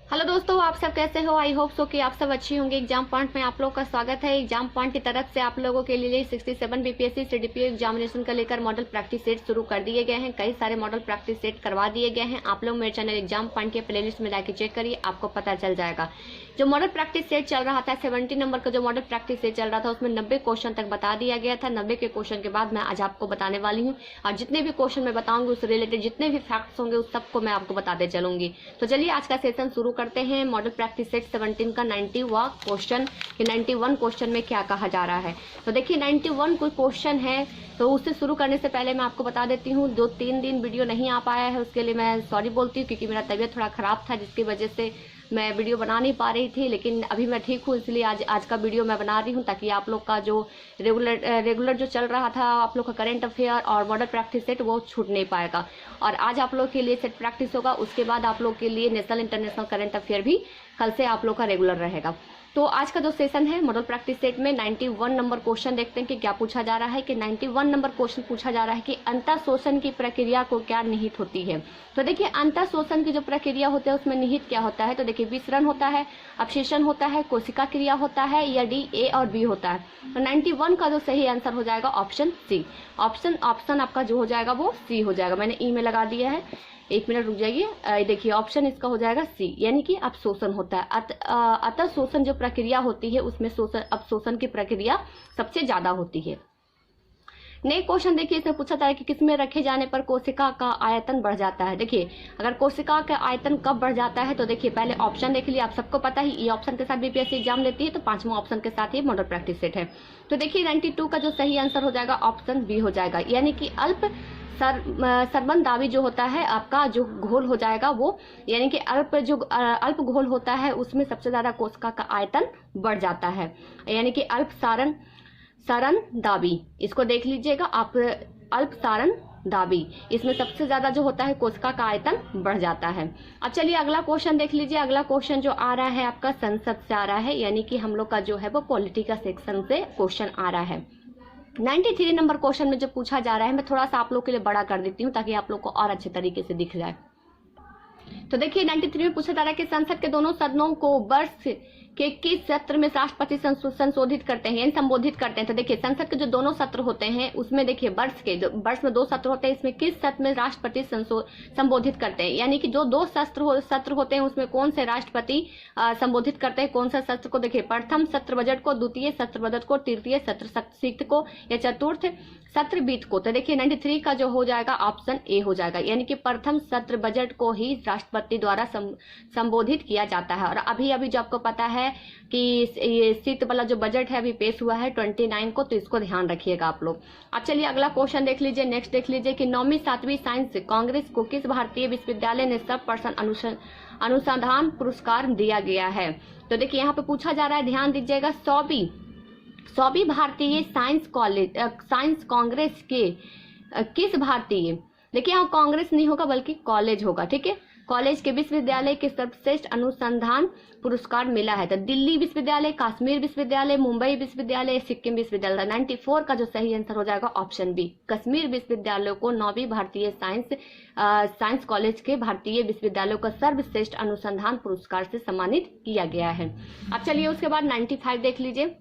Hello दोस्तों, आप सब कैसे हो। आई होप सो कि आप सब अच्छी होंगे। एग्जाम पॉइंट में आप लोग का स्वागत है। एग्जाम पॉइंट की तरफ से आप लोगों के लिए 67 बीपीएससी सीडीपीओ एग्जामिनेशन का लेकर मॉडल प्रैक्टिस सेट शुरू कर दिए गए हैं। कई सारे मॉडल प्रैक्टिस सेट करवा दिए गए हैं। आप लोग मेरे चैनल एग्जाम पॉइंट के प्लेलिस्ट में जाके चेक करिए, आपको पता चल जाएगा। जो मॉडल प्रैक्टिस सेट चल रहा था 70 नंबर का जो मॉडल प्रैक्टिस सेट चल रहा था उसमें 90 क्वेश्चन तक बता दिया गया था। 90 के क्वेश्चन के बाद मैं आज आपको बताने वाली हूँ और जितने भी क्वेश्चन मैं बताऊंगी उससे रिलेटेड जितने भी फैक्ट्स होंगे उस सबको मैं आपको बताते चलूंगी। तो चलिए आज का सेशन शुरू करते हैं। मॉडल प्रैक्टिस सेट 17 का 90वां क्वेश्चन, कि 91 क्वेश्चन में क्या कहा जा रहा है। तो देखिए 91 कोई क्वेश्चन है, तो उससे शुरू करने से पहले मैं आपको बता देती हूँ 2-3 दिन वीडियो नहीं आ पाया है, उसके लिए मैं सॉरी बोलती हूँ, क्योंकि मेरा तबीयत थोड़ा खराब था जिसकी वजह से मैं वीडियो बना नहीं पा रही थी। लेकिन अभी मैं ठीक हूँ, इसलिए आज का वीडियो मैं बना रही हूँ ताकि आप लोग का जो रेगुलर जो चल रहा था आप लोग का करंट अफेयर और मॉडल प्रैक्टिस सेट वो छूट नहीं पाएगा। और आज आप लोग के लिए सेट प्रैक्टिस होगा, उसके बाद आप लोग के लिए नेशनल इंटरनेशनल करंट अफेयर भी कल से आप लोग का रेगुलर रहेगा। तो आज का जो सेशन है मॉडल प्रैक्टिस सेट में 91 नंबर क्वेश्चन देखते हैं कि क्या पूछा जा रहा है। कि 91 नंबर क्वेश्चन पूछा जा रहा है कि अंतः शोषण की प्रक्रिया को क्या निहित होती है। तो देखिए अंतः शोषण की जो प्रक्रिया होती है उसमें निहित क्या होता है। तो देखिए विसरण होता है, अपक्षेषण होता है, कोशिका क्रिया होता है, या डी ए और बी होता है। तो 91 का जो सही आंसर हो जाएगा ऑप्शन सी। ऑप्शन आपका जो हो जाएगा वो सी हो जाएगा। मैंने ई में लगा दिया है, 1 मिनट रुक जाइए। देखिए ऑप्शन इसका हो जाएगा सी, यानी कि अपशोषण होता है। अतः शोषण जो प्रक्रिया होती है उसमें अपशोषण की प्रक्रिया सबसे ज्यादा होती है। नेक्स्ट क्वेश्चन देखिए, इसमें पूछा था कि किसमें रखे जाने पर कोशिका का आयतन बढ़ जाता है। देखिए अगर कोशिका का आयतन कब बढ़ जाता है तो देखिए पहले ऑप्शन देख लिया, आप सबको पता ही ये ऑप्शन के साथ बीपीएससी एग्जाम लेती है, तो 5वां ऑप्शन के साथ ये मॉडल प्रैक्टिस सेट है। तो देखिए 92 का जो सही आंसर हो जाएगा ऑप्शन बी हो जाएगा, यानी कि अल्प सरबन दाबी जो होता है आपका जो घोल हो जाएगा वो, यानी कि अल्प घोल होता है उसमें सबसे ज्यादा कोशिका का आयतन बढ़ जाता है, यानी कि अल्प सारण दाबी। इसको देख लीजिएगा आप, अल्प सारण दाबी, इसमें सबसे ज्यादा जो होता है कोशिका का आयतन बढ़ जाता है। अब चलिए अगला क्वेश्चन देख लीजिए। अगला क्वेश्चन जो आ रहा है आपका संसद से आ रहा है, यानी कि हम लोग का जो है वो पॉलिटिकल सेक्शन से क्वेश्चन आ रहा है। 93 नंबर क्वेश्चन में जो पूछा जा रहा है, मैं थोड़ा सा आप लोग के लिए बड़ा कर देती हूँ ताकि आप लोग को और अच्छे तरीके से दिख जाए। तो देखिए 93 में पूछा जा रहा है कि संसद के दोनों सदनों को वर्ष के किस सत्र में राष्ट्रपति संशोधित करते हैं, यानी संबोधित करते हैं। तो देखिए संसद के जो दोनों सत्र होते हैं उसमें देखिए वर्ष में 2 सत्र होते हैं, इसमें किस सत्र में राष्ट्रपति संबोधित करते हैं, यानी कि जो 2 सत्र होते हैं उसमें कौन से राष्ट्रपति संबोधित करते हैं, कौन सा सत्र को। देखिए प्रथम सत्र बजट को, द्वितीय सत्र बजट को, तृतीय सत्र शीत को, या चतुर्थ सत्र वित्त को। तो देखिए 93 का जो हो जाएगा ऑप्शन ए हो जाएगा, यानी कि प्रथम सत्र बजट को ही राष्ट्रपति द्वारा संबोधित किया जाता है। और अभी जो आपको पता है कि ये शीत वाला जो बजट है अभी पेश हुआ है 29 को, तो इसको ध्यान रखिएगा आप लोग। अब चलिए अगला क्वेश्चन देख लीजिए। नेक्स्ट देख लीजिए कि 9वीं 7वीं साइंस कांग्रेस को किस भारतीय विश्वविद्यालय ने सब पर्सन अनुसंधान पुरस्कार दिया गया है। तो देखिए यहाँ पे पूछा जा रहा है, ध्यान दीजिएगा, 100वीं भारतीय साइंस कांग्रेस के किस भारतीय, देखिए यहाँ कांग्रेस नहीं होगा बल्कि कॉलेज होगा, ठीक है, कॉलेज के विश्वविद्यालय के सर्वश्रेष्ठ अनुसंधान पुरस्कार मिला है। तो दिल्ली विश्वविद्यालय, कश्मीर विश्वविद्यालय, मुंबई विश्वविद्यालय, सिक्किम विश्वविद्यालय। 94 का जो सही आंसर हो जाएगा ऑप्शन बी, कश्मीर विश्वविद्यालय को 9वीं भारतीय साइंस कॉलेज के भारतीय विश्वविद्यालयों का सर्वश्रेष्ठ अनुसंधान पुरस्कार से सम्मानित किया गया है। अब चलिए उसके बाद 95 देख लीजिए।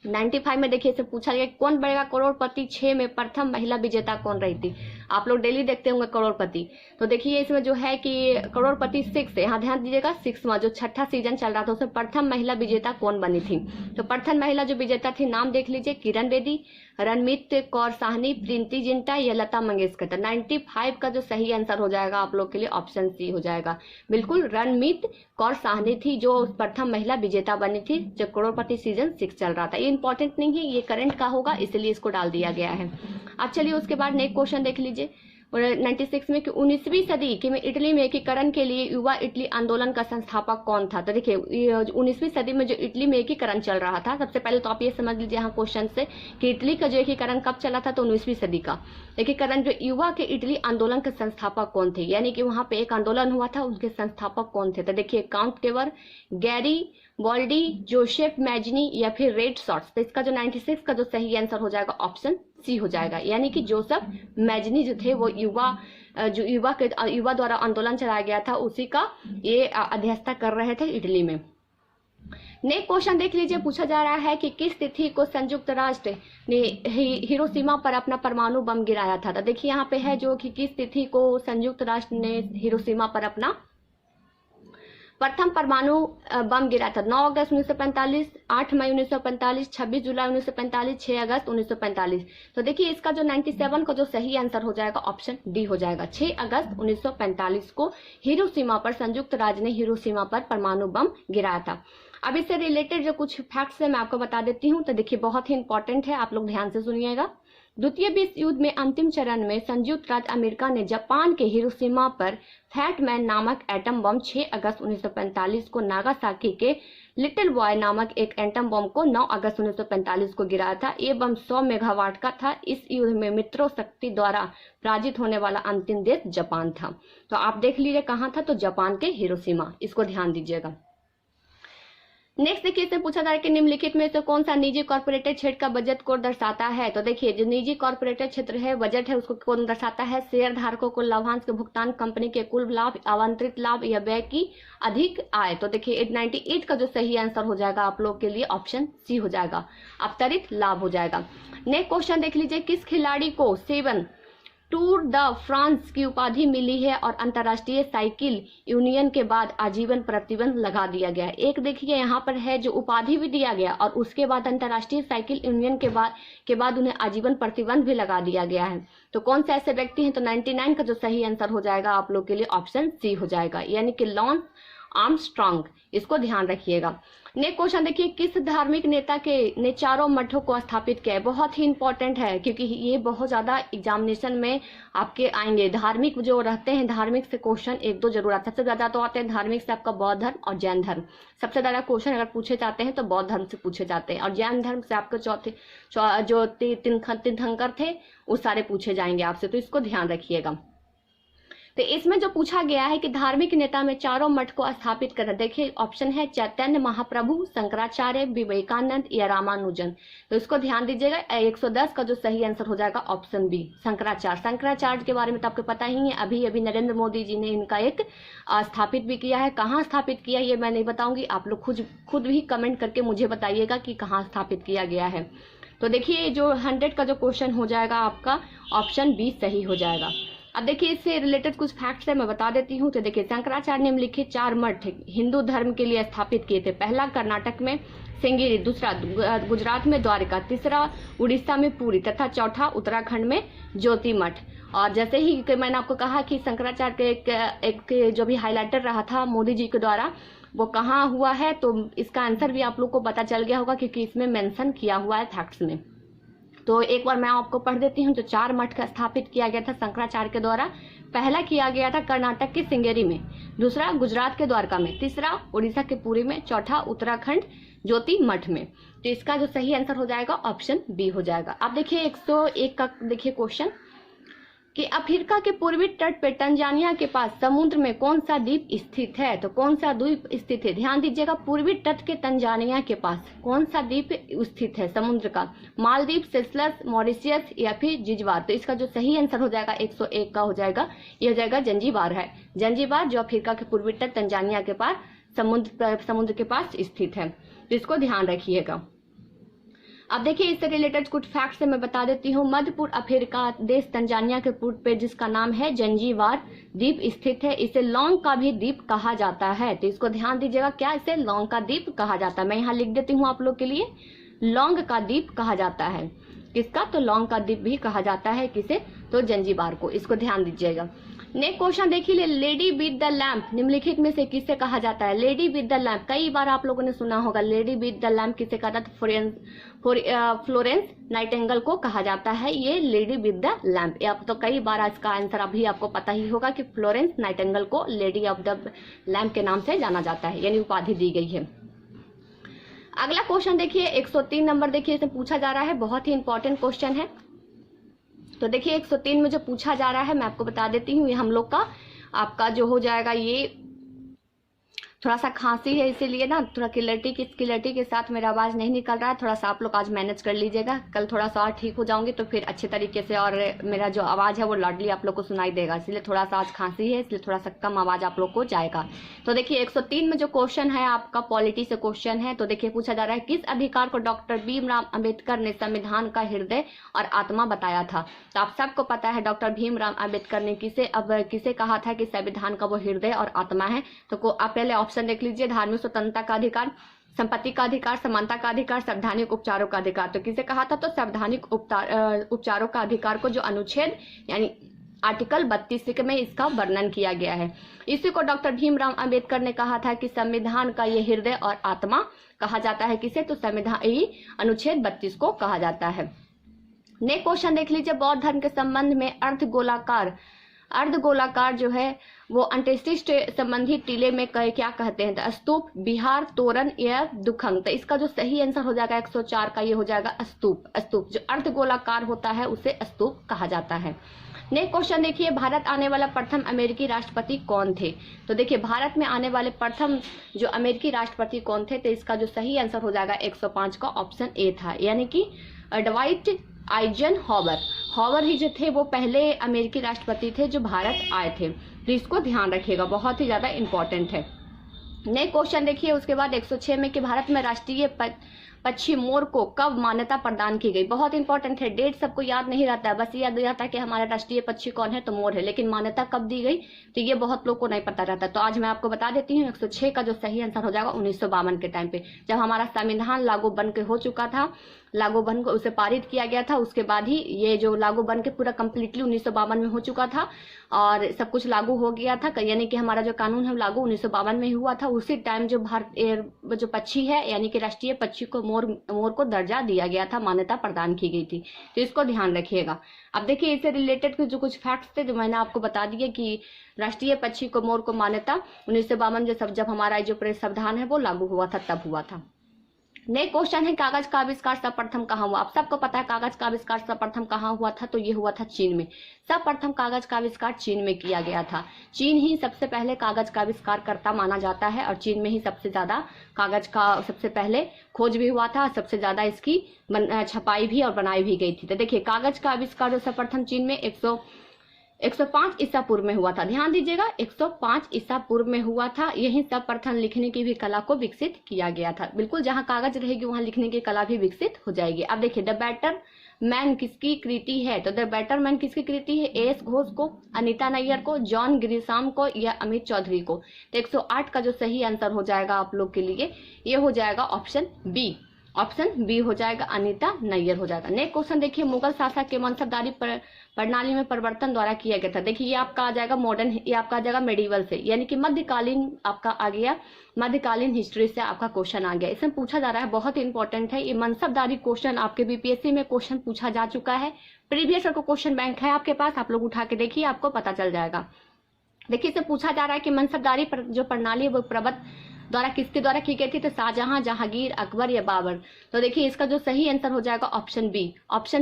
95 में देखिए इसे पूछा गया कौन बनेगा करोड़पति 6 में प्रथम महिला विजेता कौन रही थी। आप लोग डेली देखते होंगे करोड़पति, तो देखिए इसमें जो है कि करोड़पति 6, यहाँ ध्यान दीजिएगा 6वां जो 6ठा सीजन चल रहा था उसमें प्रथम महिला विजेता कौन बनी थी। तो प्रथम महिला जो विजेता थी नाम देख लीजिए, किरण बेदी, रणमीत कौर साहनी, प्रीति जिंटा, या लता मंगेशकर। तो 95 का जो सही आंसर हो जाएगा आप लोग के लिए ऑप्शन सी हो जाएगा, बिल्कुल रणमीत कौर साहनी थी जो प्रथम महिला विजेता बनी थी जब करोड़पति सीजन 6 चल रहा था। ये इंपॉर्टेंट नहीं है, ये करंट का होगा इसलिए इसको डाल दिया गया है। अब चलिए उसके बाद नेक्स्ट क्वेश्चन देख लीजिए। 96 में कि 19वीं सदी के में इटली में एकीकरण के लिए युवा इटली आंदोलन का संस्थापक कौन था। तो देखिए 19वीं सदी में जो इटली में एकीकरण चल रहा था, सबसे पहले तो आप ये समझ लीजिए यहाँ क्वेश्चन से कि इटली का जो एकीकरण कब चला था, तो 19वीं सदी का एकीकरण जो युवा के इटली आंदोलन के संस्थापक कौन थे, यानी कि वहां पे एक आंदोलन हुआ था, उनके संस्थापक कौन थे। तो देखिए count केवर, Gary baldy, Joseph Mazzini, या फिर रेड शॉर्ट्स। तो इसका जो 96 का जो सही आंसर हो जाएगा ऑप्शन सी हो जाएगा, यानी कि जोसेफ मैजनी जो थे वो युवा द्वारा आंदोलन चलाया गया था उसी का ये अध्यक्षता कर रहे थे इटली में। नेक्स्ट क्वेश्चन देख लीजिए, पूछा जा रहा है कि किस तिथि को संयुक्त राष्ट्र ने हिरोशिमा पर अपना परमाणु बम गिराया था। तो देखिए यहाँ पे है जो कि किस तिथि को संयुक्त राष्ट्र ने हिरोशिमा पर अपना प्रथम परमाणु बम गिरा था। 9 अगस्त 1945, 8 मई 1945, 26 जुलाई 1945, 6 अगस्त 1945। तो देखिए इसका जो 97 का जो सही आंसर हो जाएगा ऑप्शन डी हो जाएगा। 6 अगस्त 1945 को हिरोशिमा पर संयुक्त राज्य ने हिरोशिमा पर परमाणु बम गिराया था। अब इससे रिलेटेड जो कुछ फैक्ट्स है मैं आपको बता देती हूँ। तो देखिए बहुत ही इंपॉर्टेंट है, आप लोग ध्यान से सुनिएगा। द्वितीय विश्व युद्ध में अंतिम चरण में संयुक्त राज्य अमेरिका ने जापान के हिरोशिमा पर फैट मैन नामक एटम बम 6 अगस्त 1945 को, नागासाकी के लिटिल बॉय नामक एक एटम बम को 9 अगस्त 1945 को गिराया था। ये बम 100 मेगावाट का था। इस युद्ध में मित्रों शक्ति द्वारा पराजित होने वाला अंतिम देश जापान था। तो आप देख लीजिए कहाँ था, तो जापान के हिरोशिमा, इसको ध्यान दीजिएगा। नेक्स्ट देखिए इसमें पूछा जा रहा है कि निम्नलिखित में से कौन सा निजी कॉर्पोरेटेड क्षेत्र का बजट को दर्शाता है। तो देखिए जो निजी कॉर्पोरेटेड क्षेत्र है बजट है उसको कौन दर्शाता है, शेयर धारकों को लाभांश के भुगतान, कंपनी के कुल लाभ, आवंटित लाभ या व्यय की अधिक आय। तो देखिए 98 का जो सही आंसर हो जाएगा आप लोग के लिए ऑप्शन सी हो जाएगा, अवतरित लाभ हो जाएगा। नेक्स्ट क्वेश्चन देख लीजिए, किस खिलाड़ी को 7 टूर द फ्रांस की उपाधि मिली है और अंतर्राष्ट्रीय साइकिल यूनियन के बाद आजीवन प्रतिबंध लगा दिया गया। एक देखिए यहाँ पर है जो उपाधि भी दिया गया और उसके बाद अंतर्राष्ट्रीय साइकिल यूनियन के बाद उन्हें आजीवन प्रतिबंध भी लगा दिया गया है। तो कौन से ऐसे व्यक्ति हैं, तो 99 का जो सही आंसर हो जाएगा आप लोग के लिए ऑप्शन सी हो जाएगा, यानी कि लॉन्स आर्मस्ट्रांग, इसको ध्यान रखिएगा। नेक्स्ट क्वेश्चन देखिए, किस धार्मिक नेता ने चारों मठों को स्थापित किया है। बहुत ही इंपॉर्टेंट है क्योंकि ये बहुत ज्यादा एग्जामिनेशन में आपके आएंगे। धार्मिक जो रहते हैं, धार्मिक से क्वेश्चन 1-2 जरूर आता है। सबसे ज्यादा तो आते हैं धार्मिक से आपका बौद्ध धर्म और जैन धर्म। सबसे ज्यादा क्वेश्चन अगर पूछे जाते हैं तो बौद्ध धर्म से पूछे जाते हैं और जैन धर्म से आपके जो तीर्थंकर थे वो सारे पूछे जाएंगे आपसे, तो इसको ध्यान रखिएगा। तो इसमें जो पूछा गया है कि धार्मिक नेता में चारों मठ को स्थापित करना, देखिए ऑप्शन है चैतन्य महाप्रभु, शंकराचार्य, विवेकानंद या रामानुजन। तो इसको ध्यान दीजिएगा। 110 का जो सही आंसर हो जाएगा ऑप्शन बी, शंकराचार्य। शंकराचार्य के बारे में तो आपको पता ही है, अभी अभी नरेंद्र मोदी जी ने इनका एक स्थापित भी किया है। कहाँ स्थापित किया ये मैं नहीं बताऊंगी, आप लोग खुद भी कमेंट करके मुझे बताइएगा कि कहाँ स्थापित किया गया है। तो देखिए जो 100 का जो क्वेश्चन हो जाएगा आपका ऑप्शन बी सही हो जाएगा। अब देखिए इससे रिलेटेड कुछ फैक्ट्स है मैं बता देती हूँ। तो देखिए शंकराचार्य निम्नलिखित 4 मठ हिंदू धर्म के लिए स्थापित किए थे। पहला कर्नाटक में सिंगेरी, दूसरा गुजरात में द्वारका, तीसरा उड़ीसा में पुरी तथा चौथा उत्तराखंड में ज्योति मठ। और जैसे ही मैंने आपको कहा कि शंकराचार्य के एक जो भी हाईलाइटर रहा था मोदी जी के द्वारा वो कहाँ हुआ है, तो इसका आंसर भी आप लोग को पता चल गया होगा क्योंकि इसमें मेंशन किया हुआ है फैक्ट्स में। तो एक बार मैं आपको पढ़ देती हूँ। जो 4 मठ का स्थापित किया गया था शंकराचार्य के द्वारा, पहला किया गया था कर्नाटक के सिंगेरी में, दूसरा गुजरात के द्वारका में, तीसरा उड़ीसा के पुरी में, चौथा उत्तराखंड ज्योति मठ में। तो इसका जो सही आंसर हो जाएगा ऑप्शन बी हो जाएगा। अब देखिए 101 का देखिए क्वेश्चन कि अफ्रीका के पूर्वी तट पे तंजानिया के पास समुद्र में कौन सा द्वीप स्थित है। तो कौन सा द्वीप स्थित है, ध्यान दीजिएगा। पूर्वी तट के तंजानिया के पास कौन सा द्वीप स्थित है समुद्र का, मालदीव, सेशल्स, मॉरिशियस या फिर जिजबार। तो इसका जो सही आंसर हो जाएगा 101 का हो जाएगा, ये हो जाएगा जंजीबार है। जंजीबार जो अफ्रीका के पूर्वी तट तंजानिया के पास समुद्र के पास स्थित है, तो इसको ध्यान रखिएगा। अब देखिए इससे रिलेटेड कुछ फैक्ट्स मैं बता देती हूँ। मध्य पूर्व अफ्रीका देश तंजानिया के पूर्व पे जिसका नाम है जंजीबार द्वीप स्थित है। इसे लौंग का भी द्वीप कहा जाता है, तो इसको ध्यान दीजिएगा। क्या इसे लौंग का द्वीप कहा जाता है, मैं यहाँ लिख देती हूँ आप लोग के लिए, लौंग का द्वीप कहा जाता है। किसका, तो लौंग का द्वीप भी कहा जाता है किसे, तो जंजीबार को, इसको ध्यान दीजिएगा। नेक्स्ट क्वेश्चन देखिए, लेडी विद द लैम्प निम्नलिखित में से किसे कहा जाता है। लेडी विद द लैम्प कई बार आप लोगों ने सुना होगा। लेडी विद द लैम्प किसे कहा जाता है, फ्लोरेंस नाइटिंगेल को कहा जाता है ये लेडी विद द लैम्प। आप तो कई बार इसका आंसर अभी आपको पता ही होगा कि फ्लोरेंस नाइटिंगेल को लेडी ऑफ द लैम्प के नाम से जाना जाता है, यानी उपाधि दी गई है। अगला क्वेश्चन देखिए 103 नंबर देखिए इसे पूछा जा रहा है, बहुत ही इंपॉर्टेंट क्वेश्चन है। तो देखिए 103 में जो पूछा जा रहा है मैं आपको बता देती हूँ, ये हम लोग का आपका जो हो जाएगा ये थोड़ा सा खांसी है, इसीलिए ना थोड़ा क्लैरिटी के साथ मेरा आवाज़ नहीं निकल रहा है। थोड़ा सा आप लोग आज मैनेज कर लीजिएगा, कल थोड़ा सा और ठीक हो जाऊंगी तो फिर अच्छे तरीके से और मेरा जो आवाज़ है वो लाडली आप लोग को सुनाई देगा। इसलिए थोड़ा सा आज खांसी है, इसलिए थोड़ा सा कम आवाज़ आप लोग को जाएगा। तो देखिए 103 में जो क्वेश्चन है आपका पॉलिटी से क्वेश्चन है। तो देखिए पूछा जा रहा है, किस अधिकार को डॉक्टर भीमराव अम्बेडकर ने संविधान का हृदय और आत्मा बताया था। तो आप सबको पता है डॉक्टर भीमराव अम्बेडकर ने किसे कहा था कि संविधान का वो हृदय और आत्मा है। तो आप पहले ऑप्शन देख लीजिए, धार्मिक स्वतंत्रता का अधिकार, संपत्ति का अधिकार, समानता का अधिकार, संवैधानिक उपचारों का अधिकार। तो किसे कहा था, तो संवैधानिक उपचारों का अधिकार को जो अनुच्छेद यानी आर्टिकल 32 में इसका वर्णन किया गया है। इसी को डॉक्टर भीमराव अंबेडकर ने कहा था कि संविधान का ये हृदय और आत्मा कहा जाता है। किसे, तो संविधान ही अनुच्छेद 32 को कहा जाता है। नेक्स्ट क्वेश्चन देख लीजिए, बौद्ध धर्म के संबंध में अर्धगोलाकार जो है वो अंत्येष्टि संबंधी टीले में क्या कहते हैं, तो स्तूप, विहार, तोरण या दुखंग। तो इसका जो सही आंसर हो जाएगा 104 का, ये हो जाएगा स्तूप। जो अर्धगोलाकार होता है उसे स्तूप कहा जाता है। नेक्स्ट क्वेश्चन देखिए, भारत आने वाला प्रथम अमेरिकी राष्ट्रपति कौन थे। तो देखिए भारत में आने वाले प्रथम जो अमेरिकी राष्ट्रपति कौन थे, तो इसका जो सही आंसर हो जाएगा 105 का, ऑप्शन ए था, यानी कि dwight आइजनहॉवर ही जो थे वो पहले अमेरिकी राष्ट्रपति थे जो भारत आए थे। तो इसको ध्यान रखिएगा, बहुत ही ज्यादा इंपॉर्टेंट है। नेक्स्ट क्वेश्चन देखिए उसके बाद 106 में कि भारत में राष्ट्रीय पक्षी मोर को कब मान्यता प्रदान की गई। बहुत इंपॉर्टेंट है, डेट सबको याद नहीं रहता है, बस याद रहता है कि हमारा राष्ट्रीय पक्षी कौन है, तो मोर है, लेकिन मान्यता कब दी गई तो ये बहुत लोग को नहीं पता रहता। तो आज मैं आपको बता देती हूँ, 106 का जो सही आंसर हो जाएगा 1952 के टाइम पे, जब हमारा संविधान लागू बन के हो चुका था, लागू बन को उसे पारित किया गया था, उसके बाद ही ये जो लागू बन के पूरा कंप्लीटली 1952 में हो चुका था और सब कुछ लागू हो गया था। यानी कि हमारा जो कानून है लागू 1952 में हुआ था। उसी टाइम जो जो पक्षी है यानी कि राष्ट्रीय पक्षी को मोर को दर्जा दिया गया था, मान्यता प्रदान की गई थी। तो इसको ध्यान रखिएगा। अब देखिए इससे रिलेटेड जो कुछ फैक्ट्स थे जो मैंने आपको बता दिए कि राष्ट्रीय पक्षी को मोर को मान्यता 1952 जब हमारा जो संविधान है वो लागू हुआ था तब हुआ था। नेक्स्ट क्वेश्चन है, कागज का आविष्कार सर्वप्रथम कहाँ हुआ। आप सबको पता है कागज का आविष्कार सर्वप्रथम कहाँ हुआ था, तो ये हुआ था चीन में। सर्वप्रथम कागज का आविष्कार चीन में किया गया था। चीन ही सबसे पहले कागज का आविष्कार करता माना जाता है और चीन में ही सबसे ज्यादा कागज का सबसे पहले खोज भी हुआ था, सबसे ज्यादा इसकी छपाई भी और बनाई भी गई थी। तो देखिए कागज का आविष्कार जो सर्वप्रथम चीन में 105 ईसा पूर्व में हुआ था। ध्यान दीजिएगा 105 ईसा पूर्व में हुआ था। यही सर्वप्रथम लिखने की भी कला को विकसित किया गया था। बिल्कुल जहां कागज रहेगी वहां लिखने की कला भी विकसित हो जाएगी। अब देखिए द बेटर मैन किसकी कृति है, तो द बेटर मैन किसकी कृति है, एस घोष को, अनीता नैयर को, जॉन ग्रिशाम को या अमित चौधरी को। तो 108 का जो सही आंसर हो जाएगा आप लोग के लिए ये हो जाएगा ऑप्शन बी हो जाएगा, अनीता नैयर हो जाएगा। नेक्स्ट क्वेश्चन देखिए, मुगल शासक के मनसबदारी प्रणाली में परिवर्तन द्वारा किया गया था। देखिए ये आपका आ जाएगा मॉडर्न, ये आपका आ जाएगा मेडिवल से, यानी कि मध्यकालीन आपका आ गया, मध्यकालीन हिस्ट्री से आपका क्वेश्चन आ गया। इसमें पूछा जा रहा है, बहुत इंपॉर्टेंट है ये मनसबदारी क्वेश्चन, आपके बीपीएससी में क्वेश्चन पूछा जा चुका है। प्रीवियस का क्वेश्चन बैंक है आपके पास, आप लोग उठा के देखिए आपको पता चल जाएगा। देखिए इसे पूछा जा रहा है कि मनसबदारी जो प्रणाली है वो प्रबत द्वारा किसके द्वारा की गई थी, तो शाहजहां, जहांगीर, अकबर या बाबर। तो देखिए इसका जो सही आंसर हो जाएगा ऑप्शन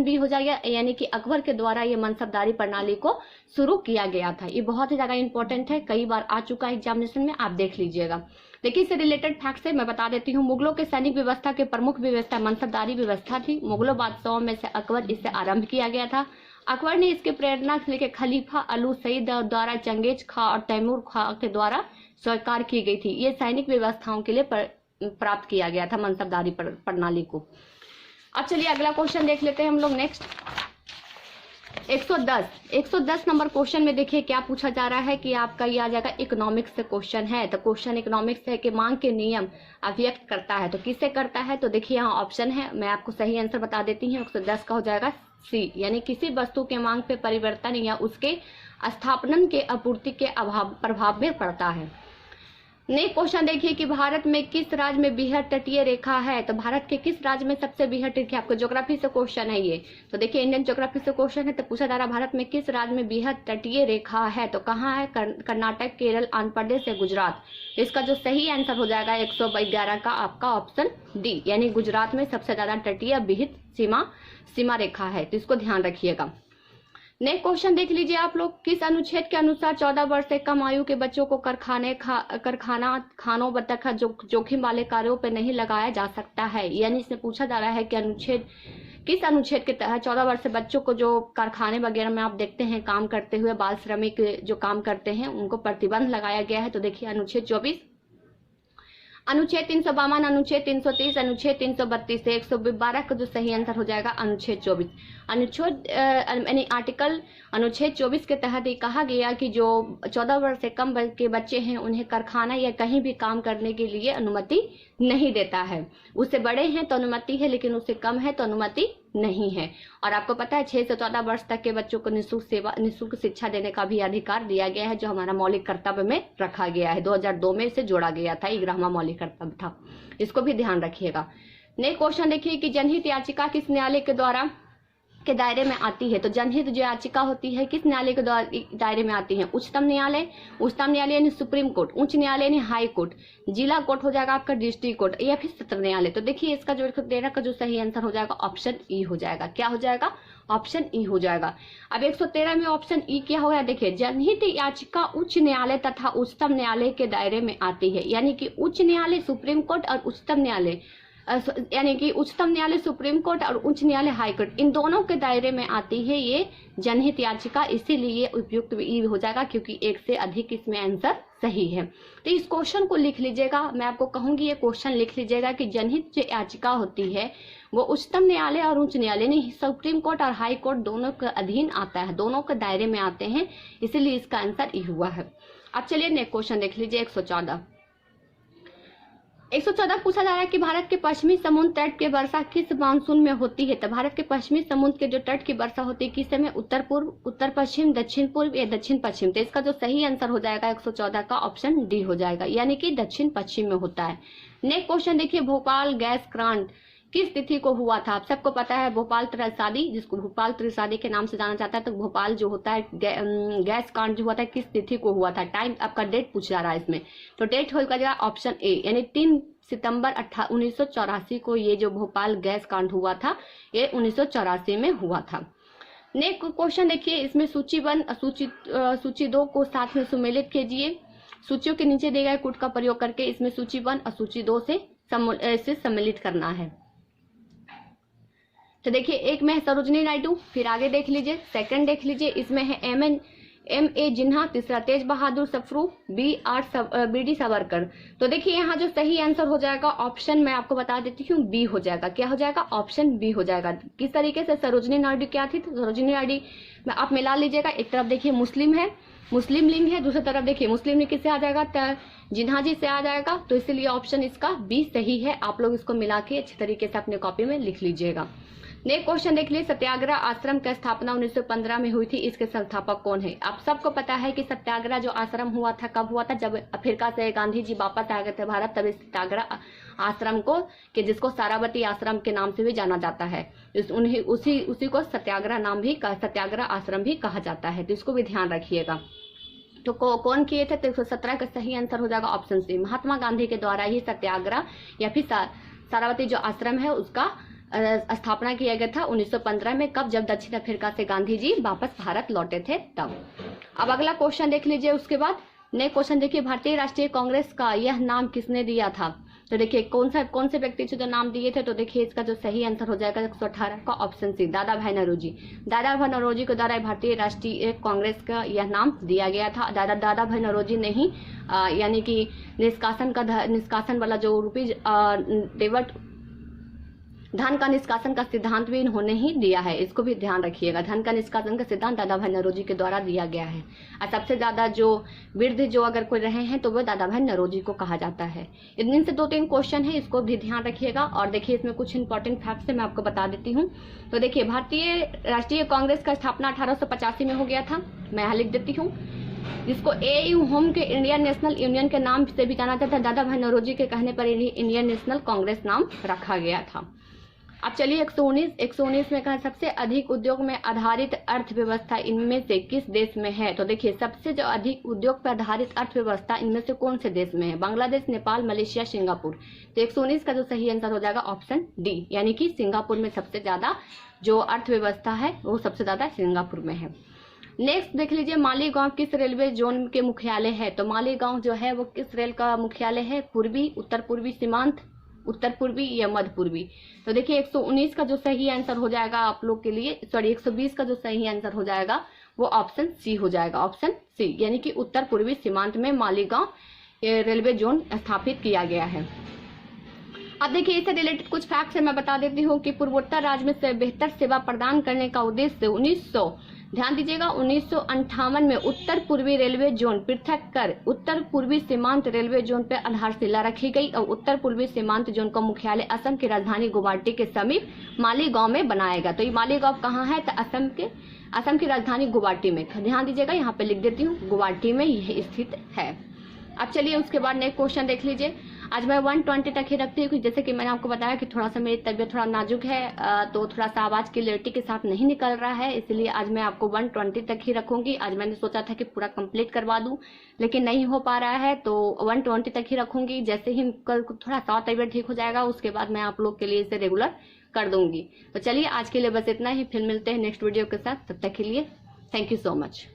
बी हो जाएगा, यानी कि अकबर के द्वारा ये मनसबदारी प्रणाली को शुरू किया गया था। ये बहुत ही ज्यादा इंपॉर्टेंट है, कई बार आ चुका है एग्जामिनेशन में, आप देख लीजिएगा। देखिए इससे रिलेटेड फैक्ट से मैं बता देती हूँ, मुगलों के सैनिक व्यवस्था के प्रमुख व्यवस्था मनसबदारी व्यवस्था थी। मुगलों बादशाहों में से अकबर इससे आरंभ किया गया था। अकबर ने इसकी प्रेरणा लेके खलीफा अलू सईद द्वारा चंगेज खां और तैमूर खां के द्वारा स्वीकार की गई थी। ये सैनिक व्यवस्थाओं के लिए प्राप्त किया गया था मनसबदारी प्रणाली को। अब चलिए अगला क्वेश्चन देख लेते हैं हम लोग। नेक्स्ट 110 नंबर क्वेश्चन में देखिए क्या पूछा जा रहा है कि आपका ये आ जाएगा इकोनॉमिक्स से क्वेश्चन है। तो क्वेश्चन इकोनॉमिक्स है कि मांग के नियम अभिव्यक्त करता है, तो किससे करता है, तो देखिए यहाँ ऑप्शन है, मैं आपको सही आंसर बता देती हूँ। 110 का हो जाएगा सी, यानी किसी वस्तु के मांग पे परिवर्तन या उसके स्थापना के आपूर्ति के प्रभाव में पड़ता है। नेक्स्ट क्वेश्चन देखिए कि भारत में किस राज्य में बृहद तटीय रेखा है, तो भारत के किस राज्य में सबसे बृहद रेखा, आपको ज्योग्राफी से क्वेश्चन है ये। तो देखिए इंडियन ज्योग्राफी से क्वेश्चन है, तो पूछा जा रहा है भारत में किस राज्य में बृहद तटीय रेखा है, तो कहाँ है, कर्नाटक, केरल, आंध्र प्रदेश या गुजरात। तो इसका जो सही आंसर हो जाएगा 111 का आपका ऑप्शन डी, यानी गुजरात में सबसे ज्यादा तटीय बृहद सीमा रेखा है। तो इसको ध्यान रखिएगा। नेक्स्ट क्वेश्चन देख लीजिए आप लोग, किस अनुच्छेद के अनुसार 14 वर्ष से कम आयु के बच्चों को कारखाना खानों तथा जोखिम वाले कार्यों पर नहीं लगाया जा सकता है। यानी इसमें पूछा जा रहा है कि किस अनुच्छेद के तहत 14 वर्ष से बच्चों को जो कारखाने वगैरह में आप देखते हैं काम करते हुए, बाल श्रमिक जो काम करते हैं उनको प्रतिबंध लगाया गया है। तो देखिए अनुच्छेद 24, अनुच्छेद 352, अनुच्छेद 330, अनुच्छेद 332 से 112 का जो सही आंसर हो जाएगा अनुच्छेद 24। अनुच्छेद 24 के तहत ये कहा गया कि जो 14 वर्ष से कम के बच्चे हैं उन्हें कारखाना या कहीं भी काम करने के लिए अनुमति नहीं देता है। उससे बड़े हैं तो अनुमति है, लेकिन उससे कम है तो अनुमति नहीं है। और आपको पता है 6 से 14 वर्ष तक के बच्चों को निःशुल्क शिक्षा देने का भी अधिकार दिया गया है, जो हमारा मौलिक कर्तव्य में रखा गया है। 2002 में इसे जोड़ा गया था, 11वां मौलिक कर्तव्य था। इसको भी ध्यान रखिएगा। नेक्स्ट क्वेश्चन देखिए कि जनहित याचिका किस न्यायालय के दायरे में आती है। तो जनहित जो याचिका होती है किस न्यायालय के दायरे में आती है? उच्चतम न्यायालय यानी सुप्रीम कोर्ट, उच्च न्यायालय यानी हाई कोर्ट, जिला कोर्ट हो जाएगा आपका डिस्ट्रिक्ट कोर्ट, या फिर सत्र न्यायालय। तो देखिए इसका जो 113 का जो सही आंसर हो जाएगा ऑप्शन ई हो जाएगा। क्या हो जाएगा? ऑप्शन ई हो जाएगा। अब 113 में ऑप्शन ई क्या हो गया? देखिए जनहित याचिका उच्च न्यायालय तथा उच्चतम न्यायालय के दायरे में आती है। यानी कि उच्च न्यायालय सुप्रीम कोर्ट और उच्चतम न्यायालय यानी कि उच्चतम न्यायालय सुप्रीम कोर्ट और उच्च न्यायालय हाई कोर्ट, इन दोनों के दायरे में आती है ये जनहित याचिका। इसीलिए उपयुक्त ई हो जाएगा, क्योंकि एक से अधिक इसमें आंसर सही है। तो इस क्वेश्चन को लिख लीजिएगा। मैं आपको कहूंगी ये क्वेश्चन लिख लीजिएगा कि जनहित जो याचिका होती है वो उच्चतम न्यायालय और उच्च न्यायालय नहीं, सुप्रीम कोर्ट और हाई कोर्ट दोनों के अधीन आता है, दोनों के दायरे में आते हैं। इसीलिए इसका आंसर ई हुआ है। अब चलिए नेक्स्ट क्वेश्चन देख लीजिए 114 पूछा जा रहा है कि भारत के पश्चिमी समुद्र तट की वर्षा किस मानसून में होती है। तो भारत के पश्चिमी समुद्र के जो तट की वर्षा होती है किस समय? उत्तर पूर्व, उत्तर पश्चिम, दक्षिण पूर्व या दक्षिण पश्चिम। तो इसका जो सही आंसर हो जाएगा 114 का ऑप्शन डी हो जाएगा, यानी कि दक्षिण पश्चिम में होता है। नेक्स्ट क्वेश्चन देखिए, भोपाल गैस कांड किस तिथि को हुआ था? आप सबको पता है भोपाल त्रसादी, जिसको भोपाल त्रसादी के नाम से जाना जाता है। तो भोपाल जो होता है गैस कांड जो हुआ था किस तिथि को हुआ था? टाइम आपका डेट पूछ जा रहा है इसमें। तो डेट हो जाएगा ऑप्शन ए, यानी 3 सितंबर 1984 को ये जो भोपाल गैस कांड हुआ था ये 1984 में हुआ था। नेक्स्ट क्वेश्चन देखिए, इसमें सूची 2 को साथ में सुमेलित कीजिए। सूचियों के नीचे दिए गए कूट का प्रयोग करके इसमें सूची 1 और सूची 2 से सम्मिलित करना है। तो देखिए एक में है सरोजिनी नायडू, फिर आगे देख लीजिए सेकंड देख लीजिए, इसमें है M.A. जिन्ना, तीसरा तेज बहादुर सप्रू, B.D. सावरकर। तो देखिए यहाँ जो सही आंसर हो जाएगा ऑप्शन मैं आपको बता देती हूँ बी हो जाएगा। क्या हो जाएगा? ऑप्शन बी हो जाएगा। किस तरीके से सरोजिनी नायडू क्या थी? तो सरोजिनी नायडू में आप मिला लीजिएगा, एक तरफ देखिए मुस्लिम है, मुस्लिम लिंग है, दूसरी तरफ देखिए मुस्लिम लिंग किससे आ जाएगा? जिन्हा जी से आ जाएगा। तो इसलिए ऑप्शन इसका बी सही है। आप लोग इसको मिला के अच्छी तरीके से अपने कॉपी में लिख लीजिएगा। नेक्स्ट क्वेश्चन देख लीजिए, सत्याग्रह आश्रम की स्थापना 1915 में हुई थी, इसके संस्थापक कौन है? आप सबको पता है कि सत्याग्रह जो आश्रम हुआ था कब हुआ था? जब अफ्रीका से गांधी जी वापस आ गए थे भारत, तब इस सत्याग्रह आश्रम को कि जिसको सारावती आश्रम के नाम से भी जाना जाता है, उसी को सत्याग्रह आश्रम भी कहा जाता है। तो इसको भी ध्यान रखिएगा। तो कौन किए थे? तो 117 का सही आंसर हो जाएगा ऑप्शन सी, महात्मा गांधी के द्वारा ही सत्याग्रह या फिर सारावती जो आश्रम है उसका स्थापना किया गया था 1915 में। कब? जब दक्षिण अफ्रीका से गांधी जी वापस भारत लौटे थे तब। अब अगला क्वेश्चन देख लीजिए। उसके बाद नेक्स्ट क्वेश्चन देखिए, भारतीय राष्ट्रीय कांग्रेस का यह नाम किसने दिया था? तो देखिए कौन से व्यक्ति से जो नाम दिए थे? तो देखिए इसका जो सही आंसर हो जाएगा 118 का ऑप्शन सी, दादा भाई नौरोजी। दादा भाई नौरोजी के द्वारा भारतीय राष्ट्रीय कांग्रेस का यह नाम दिया गया था। दादा भाई नौरोजी ने ही यानी कि निष्कासन वाला जो रुपीज धन का निष्कासन का सिद्धांत भी इन्होंने ही दिया है। इसको भी ध्यान रखिएगा। धन का निष्कासन का सिद्धांत दादा भाई नौरोजी के द्वारा दिया गया है। और सबसे ज्यादा जो वृद्ध जो अगर कोई रहे हैं तो वो दादा भाई नौरोजी को कहा जाता है। इनमें से 2-3 क्वेश्चन है, इसको भी ध्यान रखिएगा। और देखिए इसमें कुछ इंपॉर्टेंट फैक्ट्स मैं आपको बता देती हूँ। तो देखिए भारतीय राष्ट्रीय कांग्रेस का स्थापना 1885 में हो गया था। मैं यहाँ लिख देती हूँ, जिसको AU होम के इंडियन नेशनल यूनियन के नाम से भी जाना जाता है। दादा भाई नौरोजी के कहने पर इंडियन नेशनल कांग्रेस नाम रखा गया था। अब चलिए 119 में कहा सबसे अधिक उद्योग में आधारित अर्थव्यवस्था इनमें से किस देश में है? तो देखिए सबसे जो अधिक उद्योग पर आधारित अर्थव्यवस्था इनमें से कौन से देश में है? Bangladesh, Nepal, Malaysia, Singapore. तो 119 का जो सही आंसर हो जाएगा ऑप्शन डी, यानी कि सिंगापुर में सबसे ज्यादा जो अर्थव्यवस्था है वो सबसे ज्यादा सिंगापुर में है। नेक्स्ट देख लीजिए, मालीगांव किस रेलवे जोन के मुख्यालय है। तो मालीगांव जो है वो किस रेल का मुख्यालय है, पूर्वी, उत्तर पूर्वी सीमांत, उत्तर पूर्वी या मध्य पूर्वी। तो देखिए 119 का जो सही आंसर हो जाएगा आप लोग के लिए, सॉरी 120 का जो सही आंसर हो जाएगा वो ऑप्शन सी हो जाएगा, ऑप्शन सी, यानी कि उत्तर पूर्वी सीमांत में मालीगांव रेलवे जोन स्थापित किया गया है। अब देखिए इससे रिलेटेड कुछ फैक्ट्स मैं बता देती हूँ कि पूर्वोत्तर राज्य में से बेहतर सेवा प्रदान करने का उद्देश्य 1958 में उत्तर पूर्वी रेलवे जोन पृथक कर उत्तर पूर्वी सीमांत रेलवे जोन पर आधारशिला रखी गई और उत्तर पूर्वी सीमांत जोन का मुख्यालय असम की राजधानी गुवाहाटी के समीप मालीगांव में बनाएगा। तो ये मालीगांव कहाँ है, तो असम की राजधानी गुवाहाटी में, ध्यान दीजिएगा यहाँ पे लिख देती हूँ, गुवाहाटी में यह स्थित है। अब चलिए उसके बाद नेक्स्ट क्वेश्चन देख लीजिए। आज मैं 120 तक ही रखती हूँ, जैसे कि मैंने आपको बताया कि थोड़ा सा मेरी तबीयत थोड़ा नाजुक है, तो थोड़ा सा आवाज क्लियरिटी के साथ नहीं निकल रहा है, इसलिए आज मैं आपको 120 तक ही रखूंगी। आज मैंने सोचा था कि पूरा कंप्लीट करवा दूं, लेकिन नहीं हो पा रहा है, तो 120 तक ही रखूंगी। जैसे ही कल थोड़ा सा तबीयत ठीक हो जाएगा उसके बाद मैं आप लोग के लिए इसे रेगुलर कर दूंगी। तो चलिए आज के लिए बस इतना ही, फिर मिलते हैं नेक्स्ट वीडियो के साथ, तब तक के लिए थैंक यू सो मच।